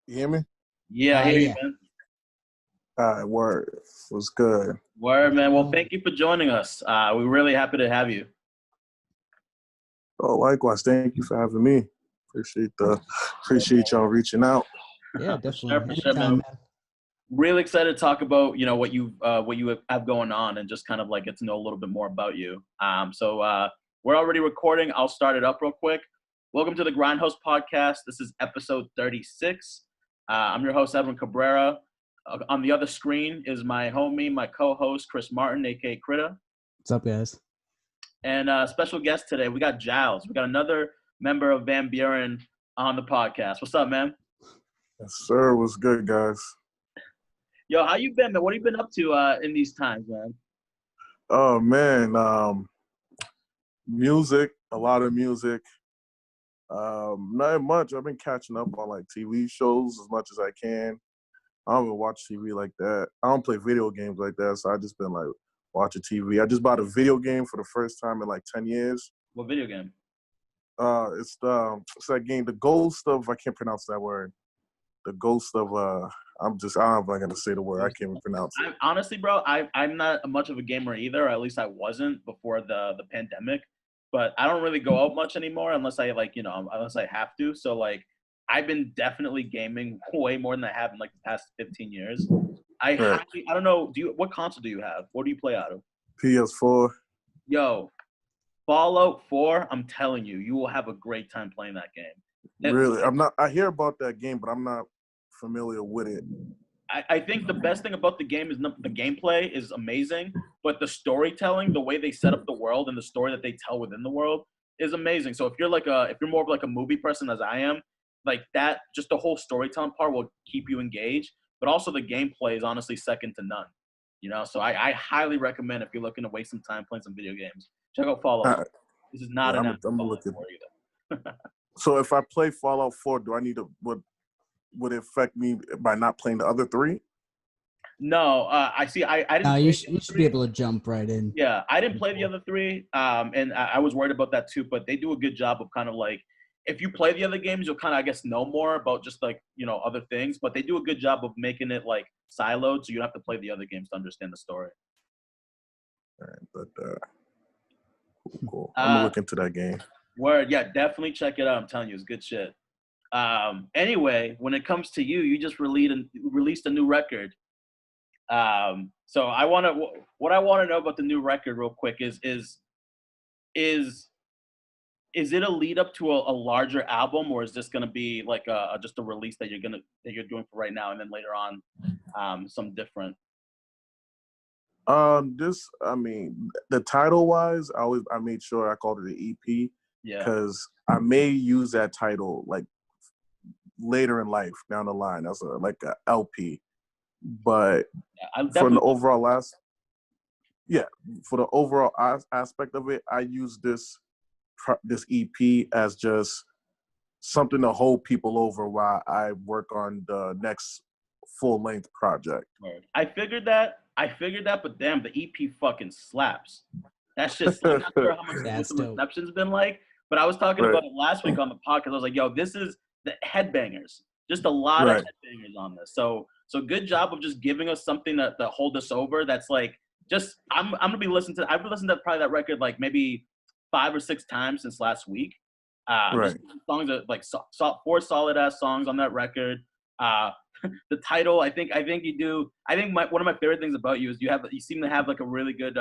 You hear me? Yeah, I hear you, Yeah. man. All right, word. Was good. Word, man. Well, thank you for joining us. We're really happy to have you. Oh, likewise. Thank you for having me. Appreciate y'all reaching out. Yeah, definitely. For sure, man. Anytime, man. Really excited to talk about what you have going on and just kind of like get to know a little bit more about you. So we're already recording. I'll start it up real quick. Welcome to the Grindhouse Podcast. This is episode 36. I'm your host, Edwin Cabrera. On the other screen is my homie, my co-host, Chris Martin, aka Critta. What's up, guys? And special guest today, we got Jiles. We got another member of Van Buren on the podcast. What's up, man? Yes, sir. Was good, guys. Yo, how you been, man? What have you been up to in these times, man? Oh man, music. A lot of music. Not much. I've been catching up on like TV shows as much as I can. I don't even watch TV like that. I don't play video games like that, so I just been like watching TV. I just bought a video game for the first time in like 10 years. What video game? It's that game, the Ghost of, I can't pronounce that word. The Ghost of I'm not gonna say the word. I can't even pronounce it. Honestly, bro, I'm not much of a gamer either. Or at least I wasn't before the pandemic. But I don't really go out much anymore unless I unless I have to. So like I've been definitely gaming way more than I have in like the past 15 years. I don't know. What console do you have? What do you play out of? PS4. Yo, Fallout 4. I'm telling you, you will have a great time playing that game. Really, I hear about that game, but I'm not familiar with it. I think the best thing about the game is the gameplay is amazing, but the storytelling, the way they set up the world and the story that they tell within the world is amazing. So if you're more of like a movie person as I am, like that, just the whole storytelling part will keep you engaged. But also the gameplay is honestly second to none. So I highly recommend if you're looking to waste some time playing some video games, check out Fallout. This is not an Fallout 4 either. So if I play Fallout 4, do I need to would it affect me by not playing the other three? No, I see. I didn't. You should be able to jump right in. Yeah, I didn't play the other three, and I was worried about that too. But they do a good job of kind of like, if you play the other games, you'll kind of, I guess, know more about just like other things. But they do a good job of making it like siloed, so you don't have to play the other games to understand the story. All right, but cool. I'm gonna look into that game. Word, yeah, definitely check it out. I'm telling you, it's good shit. Anyway, when it comes to you just released a new record. So what I want to know about the new record real quick is it a lead up to a larger album, or is this going to be like just a release that you're doing for right now and then later on some different? The title wise, I made sure I called it an EP. Yeah. Because I may use that title like later in life down the line as a LP. But for the overall aspect of it, I use this EP as just something to hold people over while I work on the next full-length project. I figured that, but damn, the EP fucking slaps. That's just I'm not sure how much the reception's been like, but I was talking about it last week on the podcast. I was like, yo, this is the headbangers. Just a lot of headbangers on this. So good job of just giving us something that hold us over. That's like, just I'm gonna be listening to. I've listened to probably that record like maybe 5 or 6 times since last week. Songs are like 4 solid ass songs on that record. The title, I think you do. I think one of my favorite things about you is you seem to have like a really good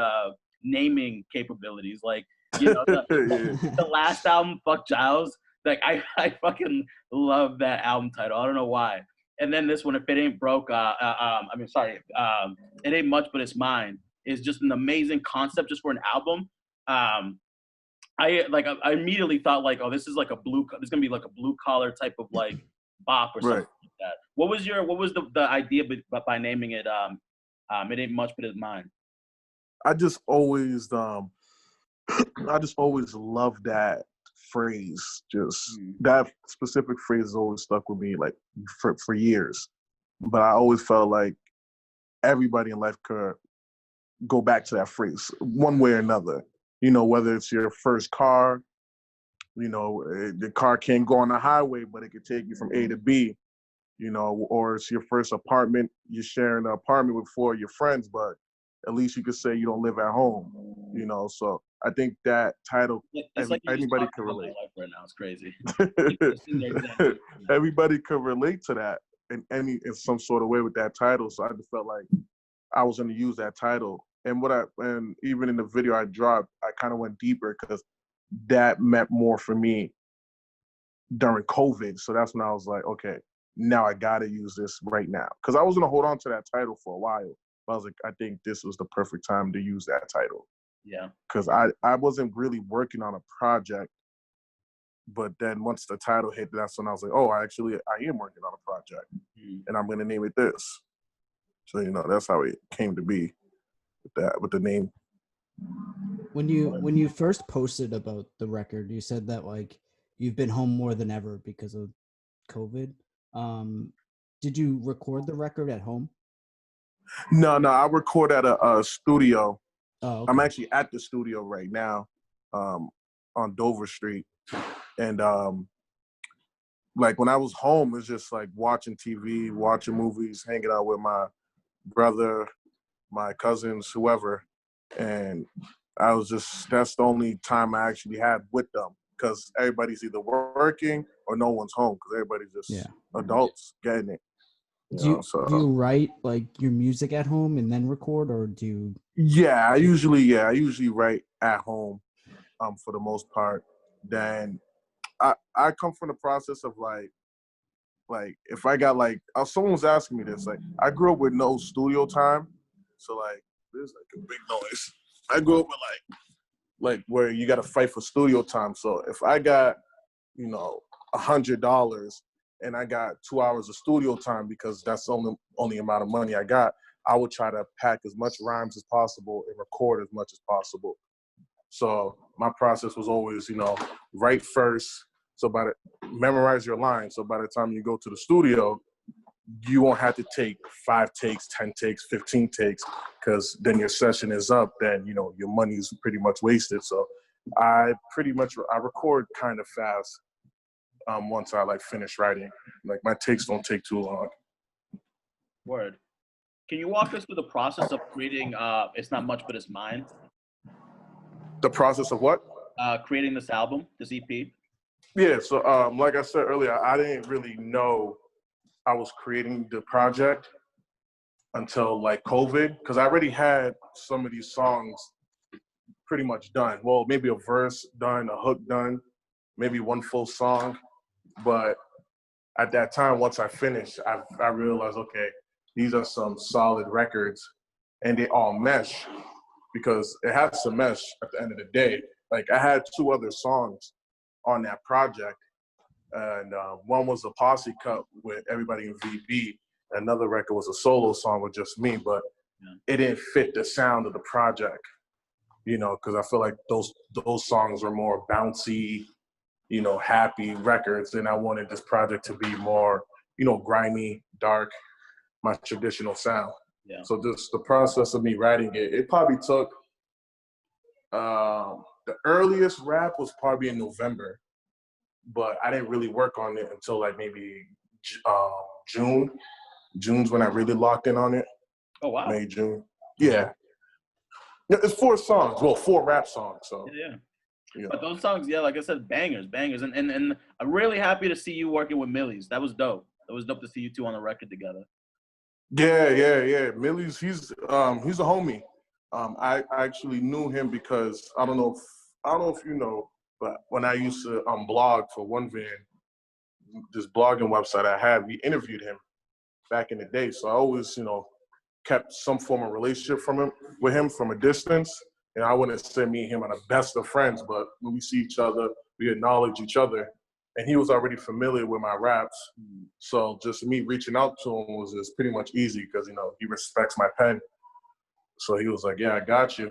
naming capabilities. Like the last album, Fuck Jiles. Like I fucking love that album title. I don't know why. And then this one, If It Ain't Broke, It Ain't Much But It's Mine, is just an amazing concept just for an album. I immediately thought like, oh, this is like this is gonna be like a blue collar type of like bop or something like that. What was the idea by naming it It Ain't Much But It's Mine? I just always loved that phrase. That specific phrase has always stuck with me like for years. But I always felt like everybody in life could go back to that phrase one way or another. Whether it's your first car, the car can't go on the highway, but it could take you from A to B. you know, or it's your first apartment. You're sharing an apartment with 4 of your friends, but at least you could say you don't live at home, you know. So I think that title, It's like anybody could relate. Right now, it's crazy. Everybody could relate to that in some sort of way with that title. So I just felt like I was going to use that title. And even in the video I dropped, I kind of went deeper because that meant more for me during COVID. So that's when I was like, okay, now I got to use this right now. Because I was going to hold on to that title for a while. But I was like, I think this was the perfect time to use that title. Yeah. Because I wasn't really working on a project. But then once the title hit, that's when I was like, oh, I am working on a project. And I'm going to name it this. So, you know, that's how it came to be with the name. When you first posted about the record, you said that like you've been home more than ever because of COVID. Did you record the record at home? No, I record at a studio. Oh, okay. I'm actually at the studio right now, on Dover Street. And like when I was home, it's just like watching TV, watching movies, hanging out with my brother, my cousins, whoever. And that's the only time I actually had with them, because everybody's either working or no one's home, because everybody's just adults getting it. Do you write like your music at home and then record, or do you? Yeah, I usually write at home, for the most part. Then I come from the process of like if I got like someone was asking me this, like I grew up with no studio time, so like there's like a big noise. I grew up with like where you got to fight for studio time. So if I got, you know, $100 and I got 2 hours of studio time, because that's the only amount of money I got, I would try to pack as much rhymes as possible and record as much as possible. So my process was always, you know, write first. So memorize your lines. So by the time you go to the studio, you won't have to take 5 takes, 10 takes, 15 takes, because then your session is up. Then, you know, your money's pretty much wasted. So I record kind of fast. Once I like finish writing, like my takes don't take too long. Word. Can you walk us through the process of creating It's Not Much But It's Mine? The process of what? Creating this album, this EP. Yeah, so like I said earlier, I didn't really know I was creating the project until like COVID, because I already had some of these songs pretty much done. Well, maybe a verse done, a hook done, maybe one full song. But at that time, once I finished, I realized, okay, these are some solid records, and they all mesh, because it has to mesh at the end of the day. Like I had 2 other songs on that project, and one was a posse cut with everybody in VB. Another record was a solo song with just me, but it didn't fit the sound of the project, you know, because I feel like those songs were more bouncy, you know, happy records, and I wanted this project to be more, you know, grimy, dark, my traditional sound. Yeah. So just the process of me writing it probably took, the earliest rap was probably in November, but I didn't really work on it until like maybe June. June's when I really locked in on it. Oh, wow. May, June. Yeah. It's 4 songs. Well, 4 rap songs. So. Yeah. Yeah. But those songs, yeah, like I said, bangers. And I'm really happy to see you working with Millyz. That was dope. It was dope to see you 2 on the record together. Yeah. Millyz, he's a homie. I actually knew him because I don't know if you know, but when I used to blog for One Van, this blogging website I had, we interviewed him back in the day. So I always, you know, kept some form of relationship with him from a distance. And I wouldn't say me and him are the best of friends, but when we see each other, we acknowledge each other. And he was already familiar with my raps. So just me reaching out to him was just pretty much easy, because, you know, he respects my pen. So he was like, yeah, I got you.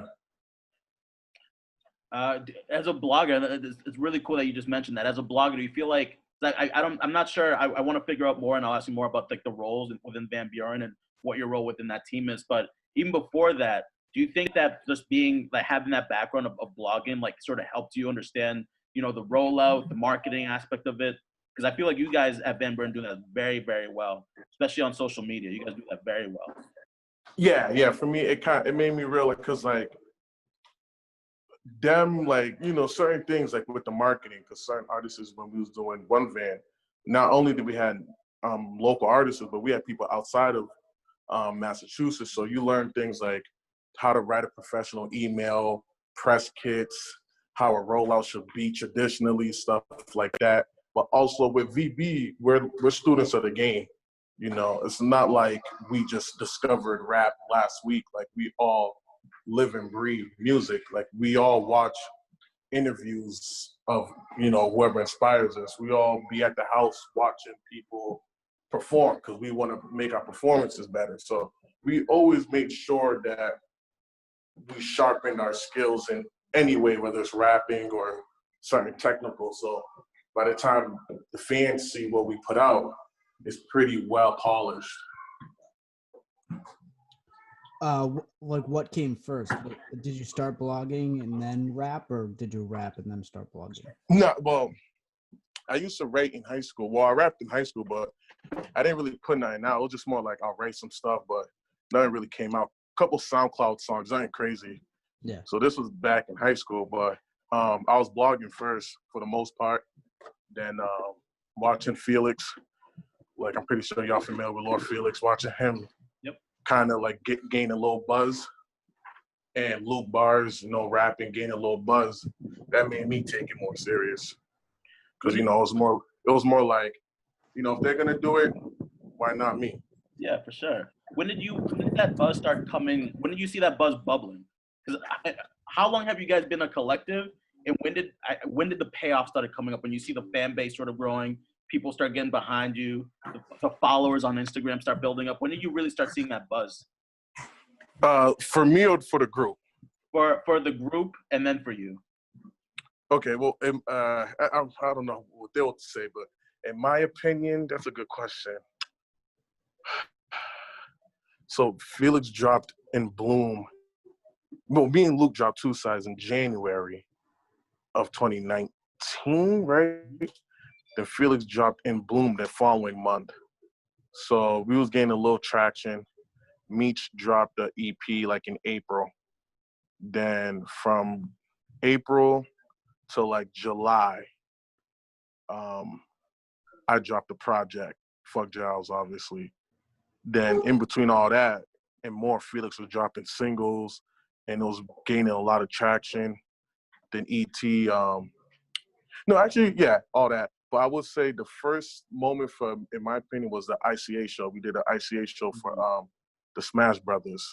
As a blogger, it's really cool that you just mentioned that. As a blogger, do you feel like I'm not sure. I want to figure out more, and I'll ask you more about like the roles within Van Buren and what your role within that team is. But even before that, do you think that just being like having that background of blogging like sort of helped you understand, you know, the rollout, the marketing aspect of it? Because I feel like you guys at Van Buren do that very, very well, especially on social media. You guys do that very well. Yeah. For me, it made me realize, because like them, like, you know, certain things like with the marketing, because certain artists, when we was doing One Van, not only did we had local artists, but we had people outside of Massachusetts. So you learn things like how to write a professional email, press kits, how a rollout should be traditionally, stuff like that. But also with VB, we're students of the game. You know, it's not like we just discovered rap last week. Like, we all live and breathe music. Like, we all watch interviews of, you know, whoever inspires us. We all be at the house watching people perform because we want to make our performances better. So we always make sure that we sharpen our skills in any way, whether it's rapping or certain technical. So by the time the fans see what we put out, it's pretty well polished. Like, what came first? Did you start blogging and then rap, or did you rap and then start blogging? No, well, I used to write in high school. Well, I rapped in high school, but I didn't really put nothing out. It was just more like I'll write some stuff, but nothing really came out. A couple SoundCloud songs, nothing crazy. Yeah. So this was back in high school, but I was blogging first for the most part. Then watching Felix, like, I'm pretty sure y'all familiar with Lord Felix, watching him kind of like gain a little buzz. And Luke Bars, you know, rapping, gaining a little buzz. That made me take it more serious. Because, you know, it was more like, you know, if they're going to do it, why not me? Yeah, for sure. When did that buzz start coming? When did you see that buzz bubbling? Because how long have you guys been a collective? And when did the payoff started coming up? When you see the fan base sort of growing, people start getting behind you, the followers on Instagram start building up. When did you really start seeing that buzz? For me or for the group? For the group, and then for you. Okay, well, I don't know what they would say, but in my opinion, that's a good question. So Felix dropped in Bloom. Well, me and Luke dropped Two Sides in January of 2019, right? Then Felix dropped in Bloom the following month. So we was gaining a little traction. Meech dropped the EP like in April. Then from April to like July, I dropped the project, Fuck Jiles, obviously. Then in between all that and more, Felix was dropping singles and it was gaining a lot of traction. Then E.T., no, actually, yeah, all that. But I would say the first moment in my opinion, was the ICA show. We did an ICA show for the Smash Brothers.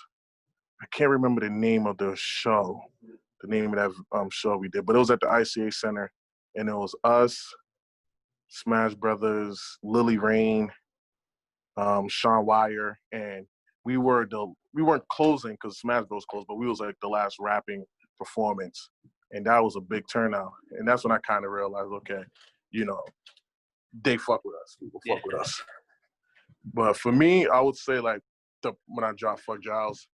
I can't remember the name of the show, the name of that show we did, but it was at the ICA Center, and it was us, Smash Brothers, Lily Rain, Sean Wire, and we weren't closing because Smash Bros closed, but we was like the last rapping performance, and that was a big turnout. And that's when I kind of realized, okay, you know, they fuck with us, people fuck with us. But for me, I would say like when I dropped Fuck Jiles,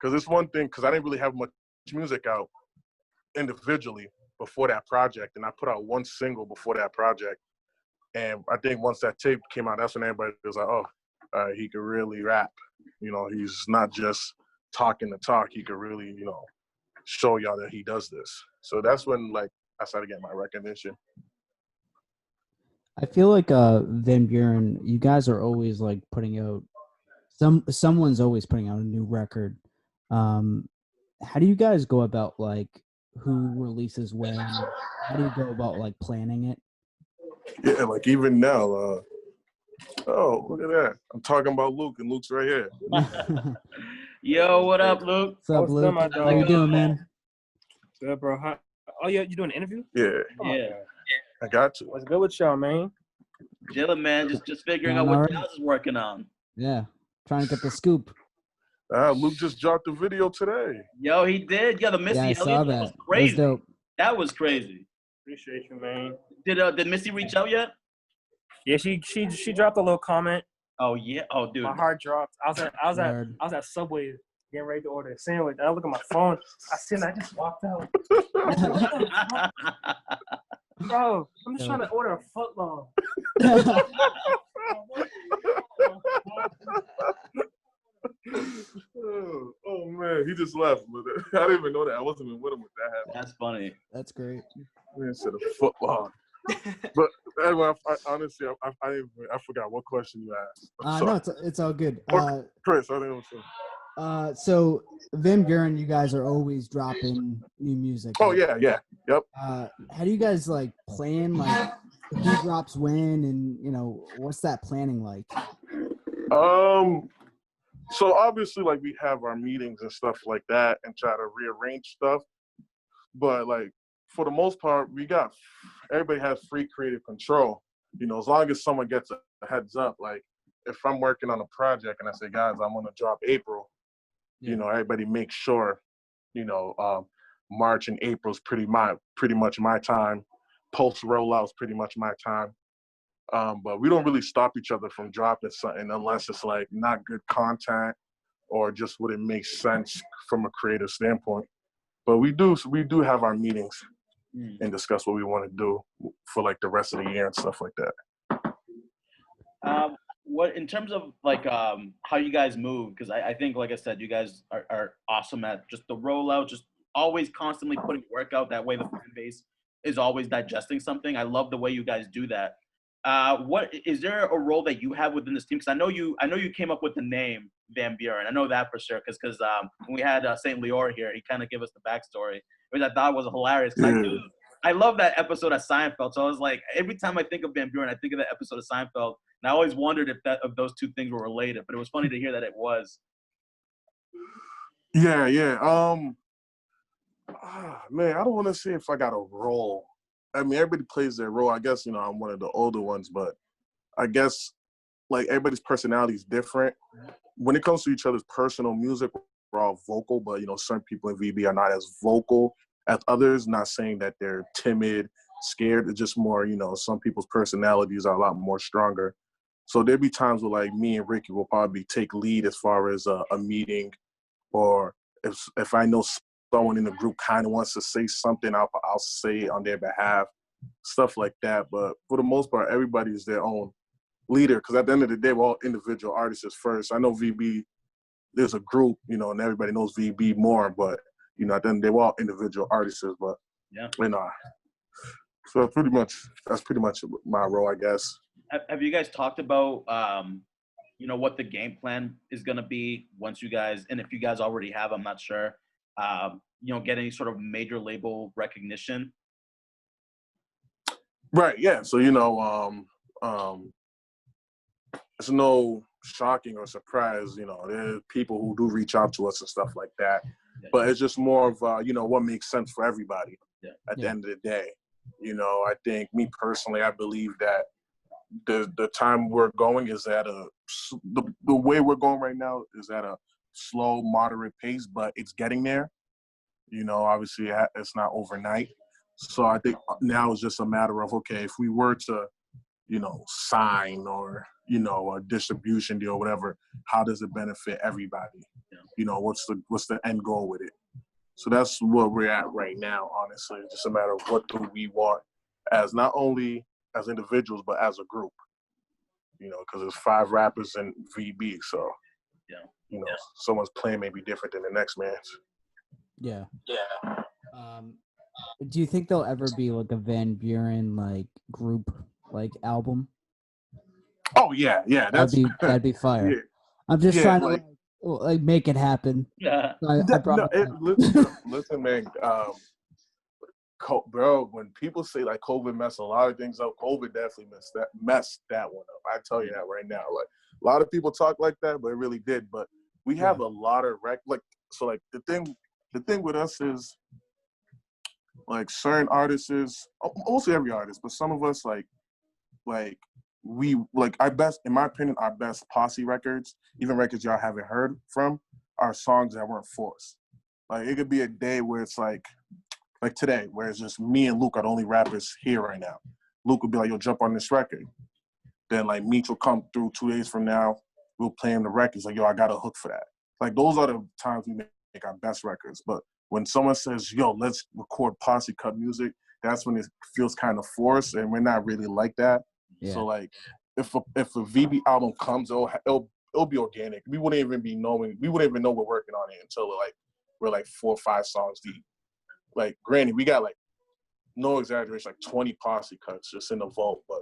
because it's one thing, because I didn't really have much music out individually before that project, and I put out one single before that project. And I think once that tape came out, that's when everybody was like, oh, he could really rap. You know, he's not just talking the talk. He could really, you know, show y'all that he does this. So that's when, like, I started getting my recognition. I feel like Van Buren, you guys are always like putting out someone's always putting out a new record. How do you guys go about like who releases when? How do you go about like planning it? Yeah, like even now, oh, look at that. I'm talking about Luke, and Luke's right here. Yo, what up, Luke? What's up, Luke? How you doing, man? Good, bro. Oh, yeah, you doing an interview? Yeah. Yeah. I got you. What's good with y'all, man? Chillin', man. Just figuring out what Jiles is working on. Yeah, trying to get the scoop. Luke just dropped the video today. Yo, he did. Yeah, the Missy I saw that. was crazy. That was dope. That was crazy. Appreciate you, man. Did Missy reach out yet? Yeah, she dropped a little comment. Oh yeah. Oh dude. My heart dropped. I was at Subway getting ready to order a sandwich. I look at my phone. I just walked out. Yo, I'm just trying to order a footlong. Oh man, he just left. I didn't even know that. I wasn't even with him with that happened. That's funny. That's great. Man said a football. But anyway, honestly, I forgot what question you asked. No, it's all good. Chris, I didn't know. So Van Buren, you guys are always dropping new music. Oh yeah, yep. How do you guys like plan like who drops when, and what's that planning like? So obviously, like, we have our meetings and stuff like that and try to rearrange stuff. But like, for the most part, everybody has free creative control. As long as someone gets a heads up, like if I'm working on a project and I say, guys, I'm gonna drop April, everybody makes sure, March and April's pretty much my time. Post rollout's pretty much my time. But we don't really stop each other from dropping something unless it's like not good content or just wouldn't make sense from a creative standpoint. But we do have our meetings and discuss what we want to do for like the rest of the year and stuff like that. What in terms of like how you guys move? Because I think, like I said, you guys are awesome at just the rollout, just always constantly putting work out. That way the fan base is always digesting something. I love the way you guys do that. What is there a role that you have within this team? Because I know you came up with the name Van Buren. I know that for sure. Because when we had Saint Leor here, he kind of gave us the backstory, which I thought was hilarious. I love that episode of Seinfeld. So I was like, every time I think of Van Buren, I think of that episode of Seinfeld, and I always wondered if those two things were related. But it was funny to hear that it was. Yeah. Man, I don't want to say if I got a role. I mean, everybody plays their role. I guess, I'm one of the older ones, but I guess, like, everybody's personality is different. When it comes to each other's personal music, we're all vocal, but, certain people in VB are not as vocal as others. Not saying that they're timid, scared. It's just more, some people's personalities are a lot more stronger. So there'd be times where, like, me and Ricky will probably take lead as far as a meeting, or if I know someone in the group kind of wants to say something, I'll say it on their behalf, stuff like that. But for the most part, everybody is their own leader, because at the end of the day, we're all individual artists first. I know VB, there's a group, and everybody knows VB more, but, at the end of the day, we're all individual artists, but, so that's pretty much my role, I guess. Have you guys talked about, what the game plan is going to be once you guys, and if you guys already have, I'm not sure, get any sort of major label recognition? Right, yeah. So, it's no shocking or surprise, there's people who do reach out to us and stuff like that. Yeah. But it's just more of, what makes sense for everybody at the end of the day. I think, me personally, I believe that the time we're going is at the way we're going right now is at a slow, moderate pace, but it's getting there. Obviously it's not overnight. So I think now it's just a matter of, okay, if we were to, sign or, a distribution deal or whatever, how does it benefit everybody? What's the end goal with it? So that's where we're at right now, honestly. It's just a matter of what do we want as not only as individuals, but as a group, because there's 5 rappers in VB. So, someone's plan may be different than the next man's. Yeah. Do you think there'll ever be like a Van Buren like group like album? Oh yeah, that'd be fire. Yeah. I'm just trying to like make it happen. Yeah. Listen, man. Bro, when people say like COVID messed a lot of things up, COVID definitely messed that one up. I tell you that right now. Like, a lot of people talk like that, but it really did. But we have a lot of the thing with us is, like, certain artists is mostly every artist, but some of us like we like our best, in my opinion, our best posse records, even records y'all haven't heard from, are songs that weren't forced. Like, it could be a day where it's like today, where it's just me and Luke are the only rappers here right now. Luke would be like, yo, jump on this record. Then like Meech will come through 2 days from now, we'll play him the records, like, yo, I got a hook for that. Like, those are the times we make our best records. But when someone says, yo, let's record posse cut music, that's when it feels kind of forced, and we're not really like that. Yeah. So like, if a VB album comes, it'll be organic. We wouldn't even know we're working on it until like we're like 4 or 5 songs deep. Like, granted, we got like, no exaggeration, like 20 posse cuts just in the vault, but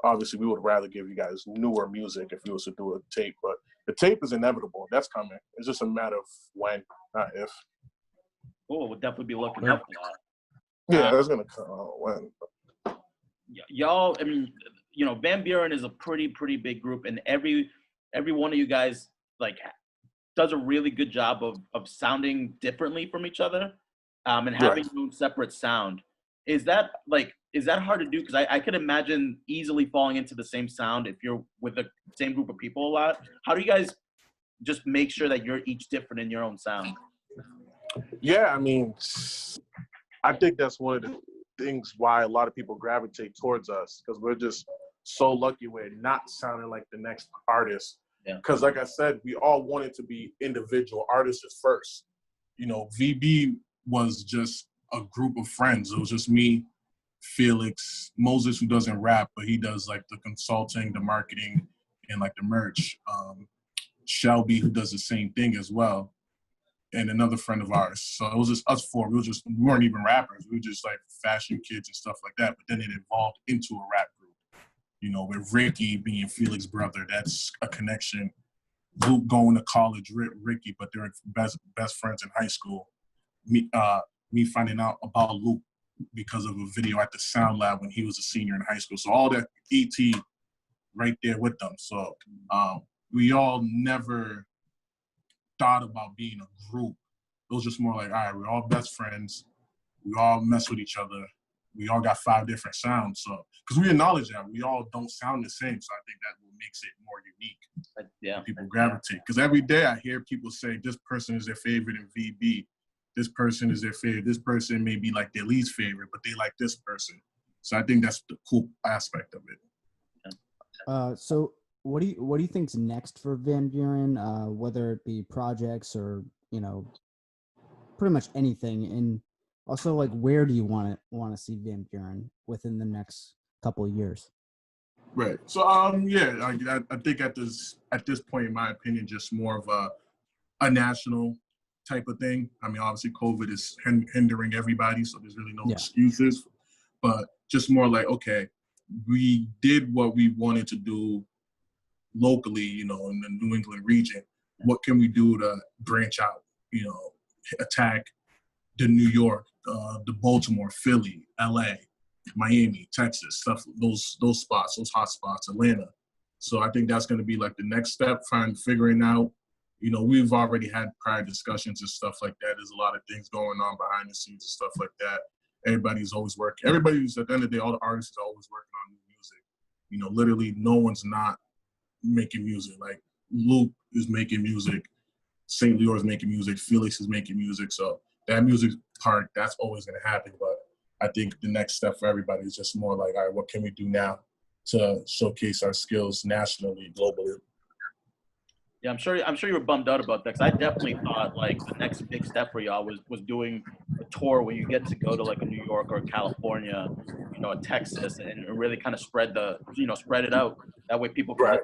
obviously we would rather give you guys newer music if you was to do a tape. But the tape is inevitable. That's coming. It's just a matter of when, not if. Cool. We'll definitely be looking up for that. Yeah, that's gonna come out when. Y'all, I mean, you know, Van Buren is a pretty big group, and every one of you guys like does a really good job of sounding differently from each other, and having your own separate sound. Is that hard to do? Because I could imagine easily falling into the same sound if you're with the same group of people a lot. How do you guys just make sure that you're each different in your own sound? Yeah, I mean, I think that's one of the things why a lot of people gravitate towards us, because we're just so lucky we're not sounding like the next artist. Because like I said, we all wanted to be individual artists at first. You know, VB was just a group of friends. It was just me, Felix, Moses, who doesn't rap, but he does like the consulting, the marketing, and like the merch. Shelby, who does the same thing as well, and another friend of ours. So it was just us 4. We weren't even rappers. We were just like fashion kids and stuff like that. But then it evolved into a rap group. You know, with Ricky being Felix's brother, that's a connection. Luke going to college, Ricky, but they're best friends in high school. Me finding out about Luke because of a video at the Sound Lab when he was a senior in high school. So all that ET right there with them. So we all never thought about being a group. It was just more like, all right, we're all best friends. We all mess with each other. We all got 5 different sounds. So, because we acknowledge that we all don't sound the same. So I think that what makes it more unique. Yeah. People gravitate. Because every day I hear people say, this person is their favorite in VB. This person is their favorite. This person may be like their least favorite, but they like this person. So I think that's the cool aspect of it. So what do you think's next for Van Buren? Whether it be projects or, you know, pretty much anything. And also, like, where do you want to see Van Buren within the next couple of years? Right. So I think at this point, in my opinion, just more of a national type of thing. I mean, obviously COVID is hindering everybody, so there's really no excuses, but just more like, okay, we did what we wanted to do locally, you know, in the New England region. What can we do to branch out, you know, attack the New York, the Baltimore, Philly, LA, Miami, Texas, stuff, those spots, those hot spots, Atlanta. So I think that's going to be like the next step, figuring out. You know, we've already had prior discussions and stuff like that. There's a lot of things going on behind the scenes and stuff like that. Everybody's always working. Everybody's, at the end of the day, all the artists are always working on new music. You know, literally no one's not making music. Like, Luke is making music. St. Leo is making music. Felix is making music. So that music part, that's always going to happen. But I think the next step for everybody is just more like, all right, what can we do now to showcase our skills nationally, globally? Yeah, I'm sure you were bummed out about that, because I definitely thought like the next big step for y'all was doing a tour where you get to go to like a New York or California, you know, a Texas, and really kind of spread it out. That way people can.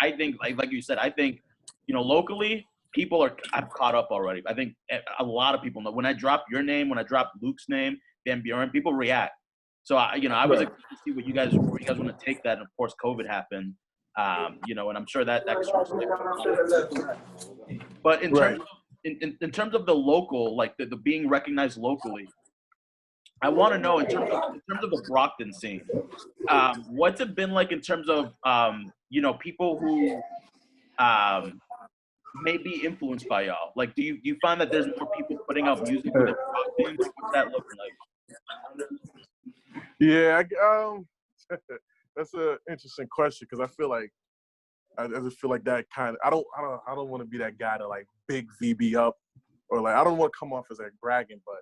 I think like you said, I think, you know, locally people I've caught up already. I think a lot of people know when I drop your name, when I drop Luke's name, Van Buren, people react. So I was excited to see where you guys want to take that, and of course COVID happened. You know, and I'm sure that but in terms of, in terms of the local, like the being recognized locally, I want to know in terms of the Brockton scene, what's it been like in terms of you know, people who may be influenced by y'all? Like, do you find that there's more people putting out music within Brockton? What's that looking like? Yeah, that's an interesting question, because I feel like I just feel like that kind of I don't want to be that guy to like big VB up, or like I don't want to come off as like bragging, but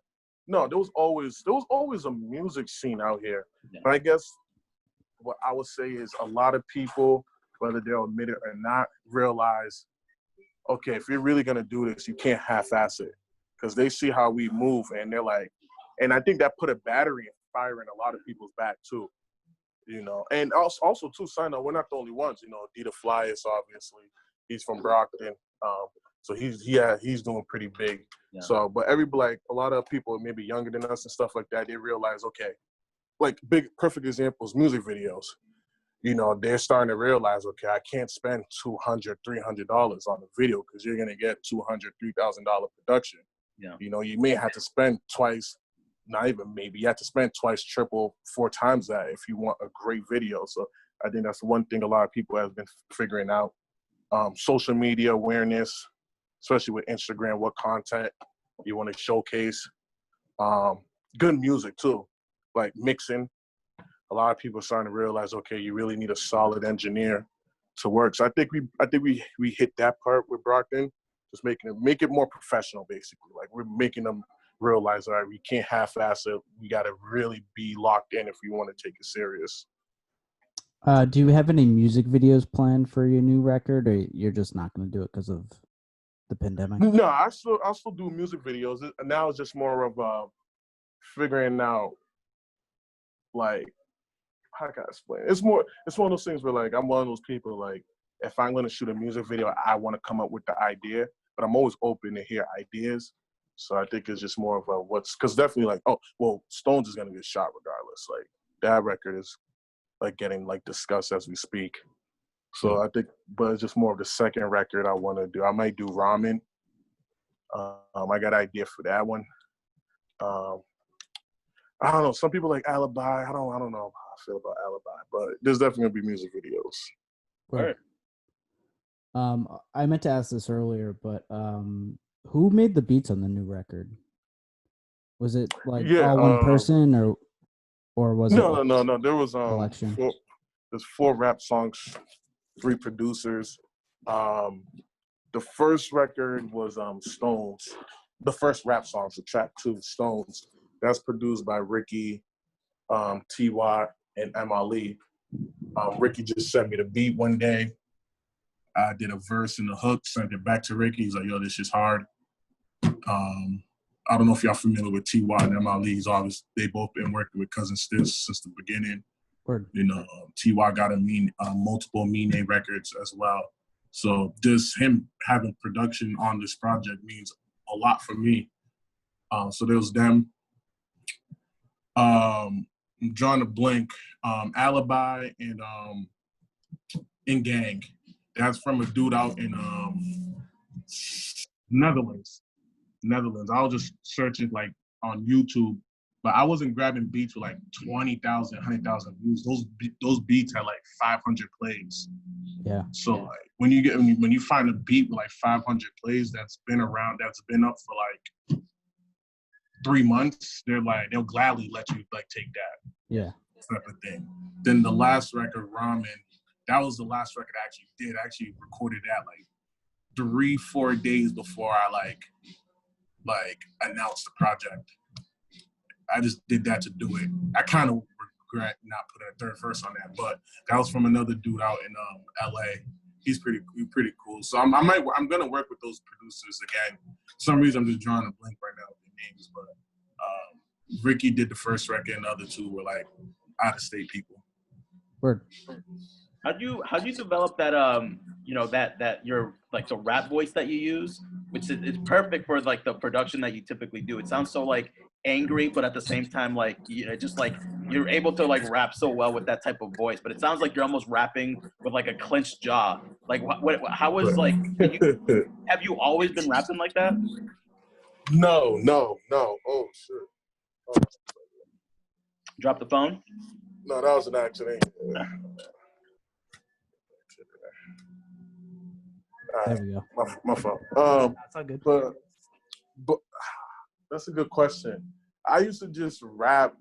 no, there was always a music scene out here. Yeah. But I guess what I would say is a lot of people, whether they'll admit it or not, realize, okay, if you're really gonna do this, you can't half-ass it, because they see how we move and they're like, and I think that put a battery in inspiring a lot of people's back too. You know, and also too, sign up. We're not the only ones. You know, Dita Flyers, obviously, he's from Brockton, so he's doing pretty big. Yeah. So, but like a lot of people maybe younger than us and stuff like that, they realize, okay, like big perfect examples, music videos. You know, they're starting to realize, okay, I can't spend $200, $300 on a video because you're gonna get $200, $3,000 production. Yeah. You know, you may have to spend twice. Not even maybe. You have to spend twice, triple, 4 times that if you want a great video. So I think that's one thing a lot of people have been figuring out. Social media awareness, especially with Instagram, what content you want to showcase. Good music too, like mixing. A lot of people are starting to realize, okay, you really need a solid engineer to work. So I think we hit that part with Brockton, just make it more professional, basically. Like we're making them realize, all right, we can't half-ass it. We got to really be locked in if we want to take it serious. Do you have any music videos planned for your new record, or you're just not going to do it because of the pandemic? No, I'll still do music videos. Now it's just more of figuring out, like, how can I explain? It's one of those things where, like, I'm one of those people, like, if I'm going to shoot a music video, I want to come up with the idea, but I'm always open to hear ideas. So I think it's just more of because definitely like, oh, well, Stones is going to get shot regardless. Like that record is like getting like discussed as we speak. So I think, but it's just more of the second record I want to do. I might do Ramen. I got an idea for that one. I don't know. Some people like Alibi. I don't know how I feel about Alibi, but there's definitely going to be music videos. Right. I meant to ask this earlier, but who made the beats on the new record? Was it like all one person, or was it? No. There was collection? There's 4 rap songs, 3 producers. The first record was Stones. The first rap song, so track 2, Stones. That's produced by Ricky, T.Y., and MLE. Ricky just sent me the beat one day. I did a verse and a hook, sent it back to Ricky. He's like, yo, this shit's hard. I don't know if y'all familiar with T.Y. and MLE's. Obviously, they both been working with Cousin Stiz since the beginning. Word. You know, T.Y. got multiple Mine records as well. So just him having production on this project means a lot for me. So there was them. I'm drawing a blank. Alibi and Gang. That's from a dude out in Netherlands. I was just searching like on YouTube, but I wasn't grabbing beats with like 20,000, 100,000 views. Those beats had like 500 plays. Yeah. So like when you find a beat with like 500 plays that's been up for like 3 months, they'll gladly let you like take that. Yeah. Type of thing. Then the last record, Ramen, that was the last record I actually did. I actually recorded that like 3-4 days before I like announced the project. I just did that to do it. I kind of regret not putting a third verse on that, but that was from another dude out in LA. He's pretty cool. So I'm gonna work with those producers again. For some reason I'm just drawing a blank right now with the names, but Ricky did the first record, and the other 2 were like out of state people. Word. How'd you develop that that your like the rap voice that you use, which is perfect for like the production that you typically do. It sounds so like angry, but at the same time like just like you're able to like rap so well with that type of voice. But it sounds like you're almost rapping with like a clenched jaw. Like how was like? Have you always been rapping like that? No. Oh shit. Oh. Drop the phone? No, that was an accident. There we go. My fault. That's all good. But that's a good question. I used to just rap,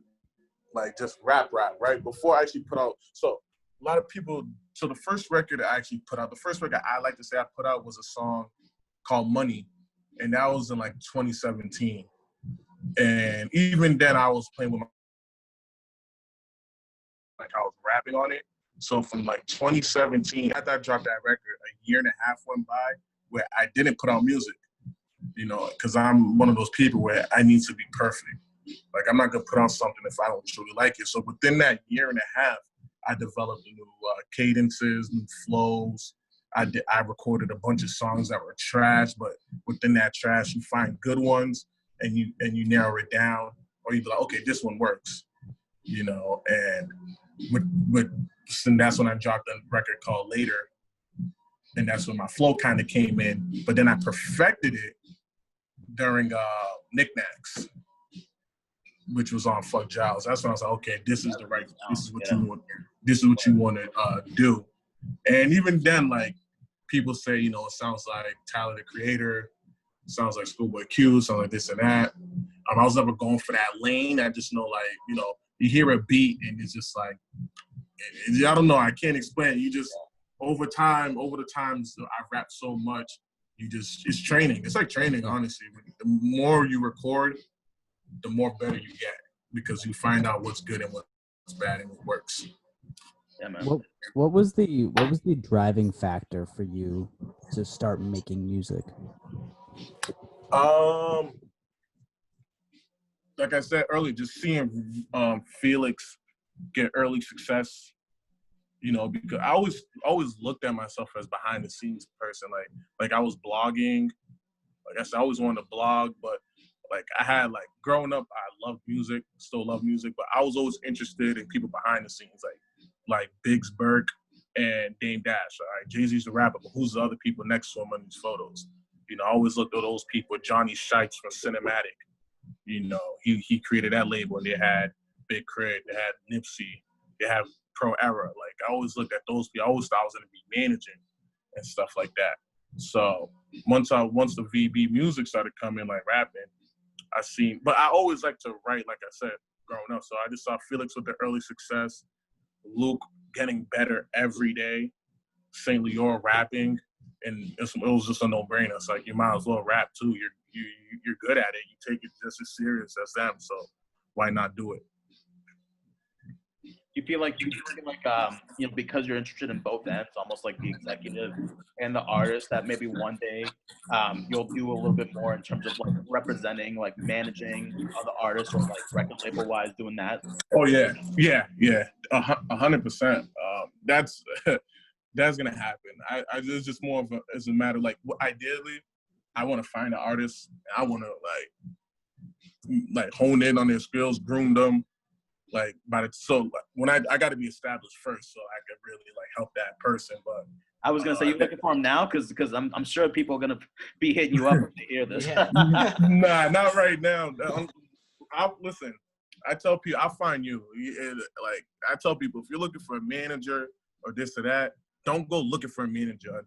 like just rap, right? Before I actually put out. So a lot of people. So the first record I actually put out, the first record I like to say I put out was a song called Money, and that was in like 2017. And even then, I was playing with I was rapping on it. So from like 2017, after I dropped that record, a year and a half went by where I didn't put out music, because I'm one of those people where I need to be perfect. Like, I'm not gonna put on something if I don't truly like it. So within that year and a half, I developed new cadences, new flows. I recorded a bunch of songs that were trash, but within that trash, you find good ones and you narrow it down, or you be like, okay, this one works, you know. And and that's when I dropped a record called Later, and that's when my flow kind of came in. But then I perfected it during Knickknacks, which was on Fuck Jiles. That's when I was like, okay, this is the right. This is what you want. This is what you want to do. And even then, like, people say, you know, it sounds like Tyler, the Creator, it sounds like Schoolboy Q, sounds like this and that. I was never going for that lane. I just know, like, you know, you hear a beat and it's just like, I don't know, I can't explain it. You just, over the times I've rapped so much, it's training. It's like training, honestly. The more you record, the more better you get, because you find out what's good and what's bad and what works. Yeah, man. What was the driving factor for you to start making music? Like I said earlier, just seeing Felix get early success, you know, because I always looked at myself as behind the scenes person. Like I was blogging. Like I said, I always wanted to blog, but like I had, like, growing up, I loved music, still love music, but I was always interested in people behind the scenes, like Biggs Burke and Dame Dash. Right? Jay-Z's the rapper, but who's the other people next to him on these photos? You know, I always looked at those people. Johnny Shites from Cinematic. You know, he created that label, and they had Big Crit, they had Nipsey, they had Pro Era. Like, I always looked at those people. I always thought I was going to be managing and stuff like that. So once the VB music started coming, like rapping, but I always liked to write, like I said, growing up. So I just saw Felix with the early success, Luke getting better every day, St. Leor rapping, and it was just a no-brainer. It's like, you might as well rap too. You're good at it. You take it just as serious as them, so why not do it? You feel like you know, because you're interested in both ends, almost like the executive and the artist, that maybe one day you'll do a little bit more in terms of, like, representing, like, managing other artists, or, like, record label wise, doing that? Oh yeah, 100%. That's gonna happen. It's just more of it's a matter, like, ideally, I want to find an artist. I want to like hone in on their skills, groom them. Like, when I got to be established first, so I could really, like, help that person. But I was gonna say, you're looking for him now, because I'm sure people are gonna be hitting you up if they hear this. Yeah. Nah, not right now. Listen, I tell people, I'll find you. Like, I tell people, if you're looking for a manager or this or that, don't go looking for a manager.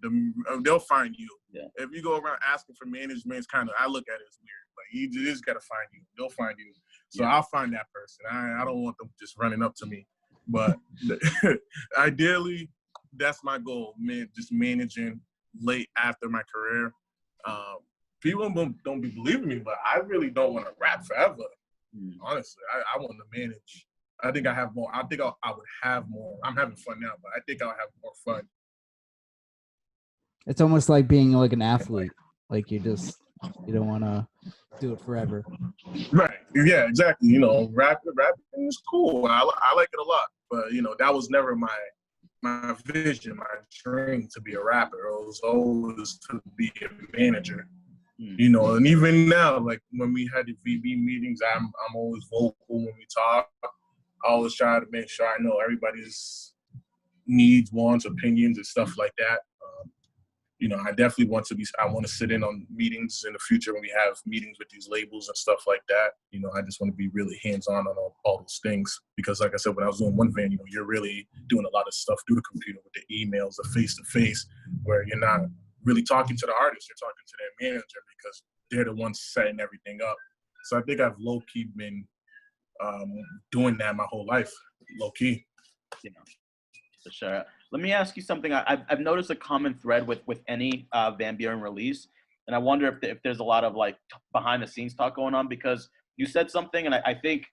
They'll find you. Yeah. If you go around asking for management, it's kind of, I look at it as weird. Like, you just gotta find you. They'll find you. So I'll find that person. I don't want them just running up to me. But ideally, that's my goal, man, just managing late after my career. People don't be believing me, but I really don't want to rap forever. Honestly, I want to manage. I think I have more. I think I would have more. I'm having fun now, but I think I'll have more fun. It's almost like being like an athlete. Like, you don't want to do it forever. Right. Yeah, exactly. You know, rapping is cool. I like it a lot. But, you know, that was never my vision, my dream to be a rapper. It was always to be a manager. You know, and even now, like, when we had the VB meetings, I'm always vocal when we talk. I always try to make sure I know everybody's needs, wants, opinions, and stuff like that. You know, I definitely want to sit in on meetings in the future when we have meetings with these labels and stuff like that. You know, I just want to be really hands-on on all those things, because, like I said, when I was doing One Van, you know, you're really doing a lot of stuff through the computer with the emails, the face-to-face, where you're not really talking to the artist, you're talking to their manager, because they're the ones setting everything up. So I think I've low-key been doing that my whole life, low-key. You know, for sure. Let me ask you something. I've noticed a common thread with any Van Buren release, and I wonder if there's a lot of, like, behind the scenes talk going on, because you said something, and I think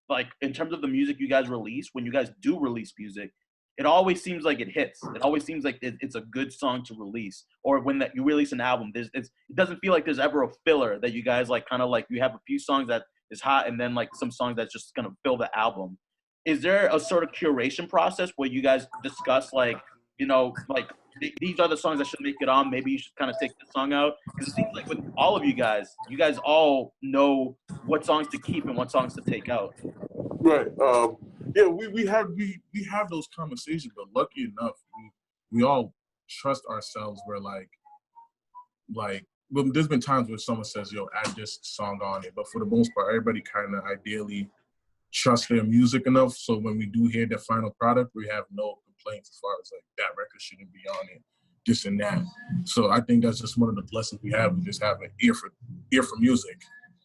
like, in terms of the music you guys release, when you guys do release music, it always seems like it hits. It always seems like it's a good song to release. Or when you release an album, it doesn't feel like there's ever a filler that you guys, like, kind of like, you have a few songs that is hot, and then like some songs that's just gonna fill the album. Is there a sort of curation process where you guys discuss like, you know, like these are the songs that should make it on, maybe you should kind of take this song out? Because it seems like with all of you guys all know what songs to keep and what songs to take out. Right. Yeah, we have those conversations, but lucky enough, we all trust ourselves. Where like well, there's been times where someone says, "Yo, add this song on it," but for the most part, everybody kind of ideally trust their music enough. So when we do hear the final product, we have no complaints as far as like that record shouldn't be on it, this and that. So I think that's just one of the blessings we have. We just have an ear for music.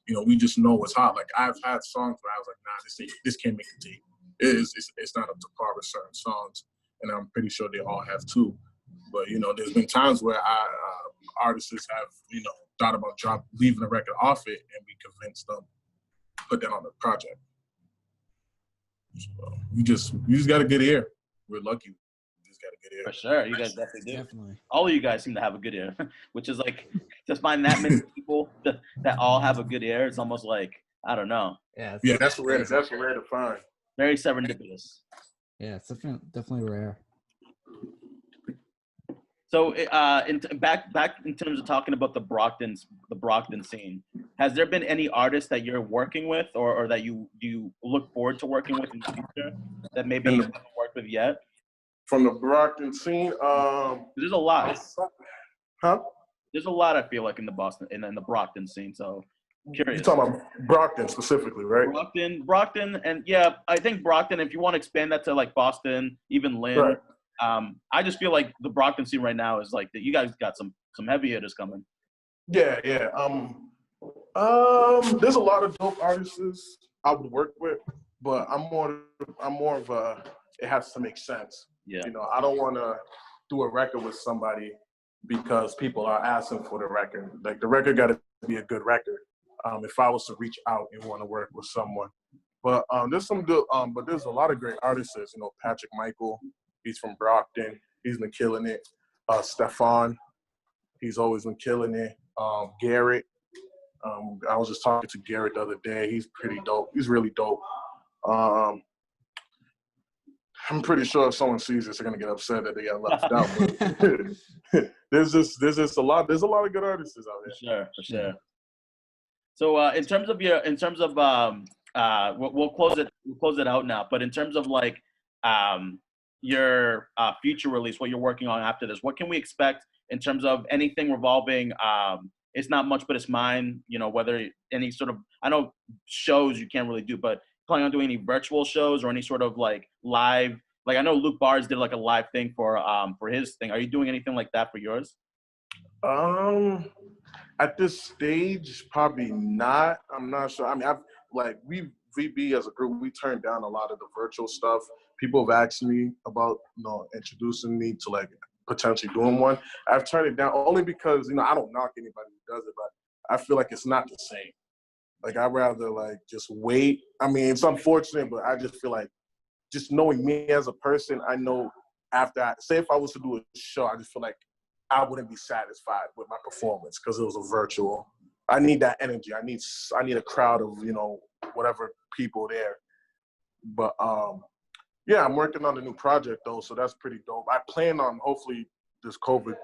You know, we just know what's hot. Like I've had songs where I was like, nah, this can't make the tape. It's not up to par with certain songs, and I'm pretty sure they all have too. But you know, there's been times where artists have, you know, thought about leaving the record off it, and we convinced them to put that on the project. So you just got a good ear. We're lucky. We just got a good ear. For sure, you guys definitely do. Definitely. All of you guys seem to have a good ear, which is like, to find that many people that all have a good ear, it's almost like, I don't know. Yeah, that's rare. That's rare to find. Very serendipitous. Yeah, it's definitely rare. So, back in terms of talking about the Brockton scene, has there been any artists that you're working with, or that you look forward to working with in the future that maybe you haven't worked with yet? From the Brockton scene, there's a lot. Huh? There's a lot, I feel like, in the Boston and in the Brockton scene. So, I'm curious. You're talking about Brockton specifically, right? Brockton, and yeah, I think Brockton. If you want to expand that to like Boston, even Lynn. Right. I just feel like the Brockton scene right now is like that. You guys got some heavy hitters coming. Yeah. There's a lot of dope artists I would work with, but I'm more of a, it has to make sense. Yeah. You know, I don't want to do a record with somebody because people are asking for the record. Like the record got to be a good record. If I was to reach out and want to work with someone, but there's some good. But there's a lot of great artists. You know, Patrick Michael. He's from Brockton. He's been killing it. Stefan, he's always been killing it. Garrett, I was just talking to Garrett the other day. He's pretty dope. He's really dope. I'm pretty sure if someone sees this, they're gonna get upset that they got left out. But there's just a lot. There's a lot of good artists out there. For sure. So in terms of we'll close it out now. But in terms of like your future release, what you're working on after this, what can we expect in terms of anything revolving It's Not Much But It's Mine, you know, whether any sort of, I know shows you can't really do, but planning on doing any virtual shows or any sort of like live, like I know Luke Bars did like a live thing for his thing. Are you doing anything like that for yours? At this stage, probably not. I'm not sure. I mean, VB as a group, we turned down a lot of the virtual stuff. People have asked me about, you know, introducing me to like potentially doing one. I've turned it down only because, you know, I don't knock anybody who does it, but I feel like it's not the same. Like I'd rather like just wait. I mean, it's unfortunate, but I just feel like just knowing me as a person, I know after say if I was to do a show, I just feel like I wouldn't be satisfied with my performance because it was a virtual. I need that energy. I need a crowd of, you know, whatever people there. But yeah, I'm working on a new project though, so that's pretty dope. I plan on, hopefully this COVID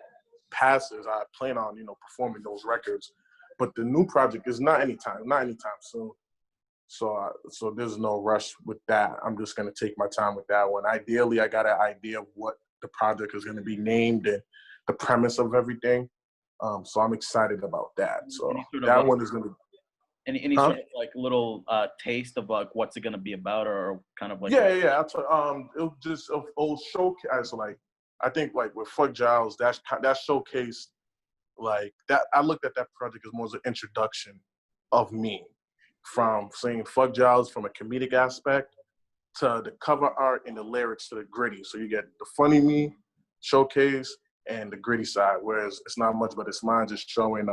passes, I plan on, you know, performing those records. But the new project is not anytime soon. So there's no rush with that. I'm just gonna take my time with that one. Ideally, I got an idea of what the project is gonna be named and the premise of everything. So I'm excited about that. So that one is gonna. Any sort of like little taste of like what's it gonna be about, or kind of like yeah. It'll just old showcase. Like I think like with Fuck Jiles, that showcased like that. I looked at that project as more as an introduction of me, from saying Fuck Jiles from a comedic aspect to the cover art and the lyrics to the gritty. So you get the funny me showcase and the gritty side. Whereas It's Not Much But It's Mine, just showing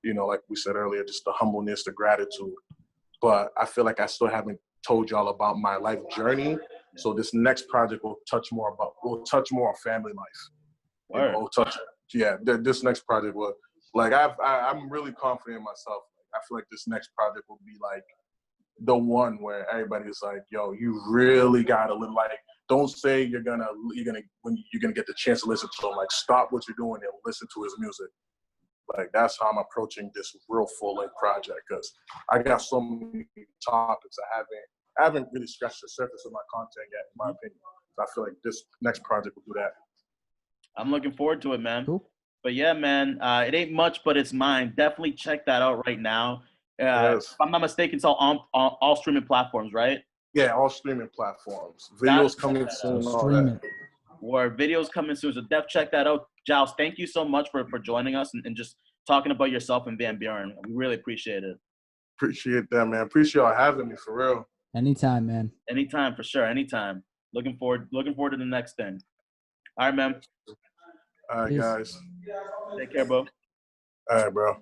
you know, like we said earlier, just the humbleness, the gratitude. But I feel like I still haven't told y'all about my life journey. So this next project will touch more on family life. This next project will, like I'm really confident in myself. I feel like this next project will be like the one where everybody's like, yo, you really gotta live. Like, don't say you're gonna when you're gonna get the chance to listen to him. Like, stop what you're doing and listen to his music. Like, that's how I'm approaching this real full-length project, because I got so many topics I haven't really scratched the surface of my content yet, in my opinion. So I feel like this next project will do that. I'm looking forward to it, man. Cool. But yeah, man, it ain't much, but it's mine. Definitely check that out right now. Yes. If I'm not mistaken, it's on all streaming platforms, right? Yeah, all streaming platforms. Videos coming soon. Or videos coming soon. So check that out. Jiles, thank you so much for joining us and just talking about yourself and Van Buren. We really appreciate it. Appreciate that, man. Appreciate y'all having me, for real. Anytime, man. Anytime, for sure. Anytime. Looking forward to the next thing. All right, man. All right, guys. Take care, bro. All right, bro.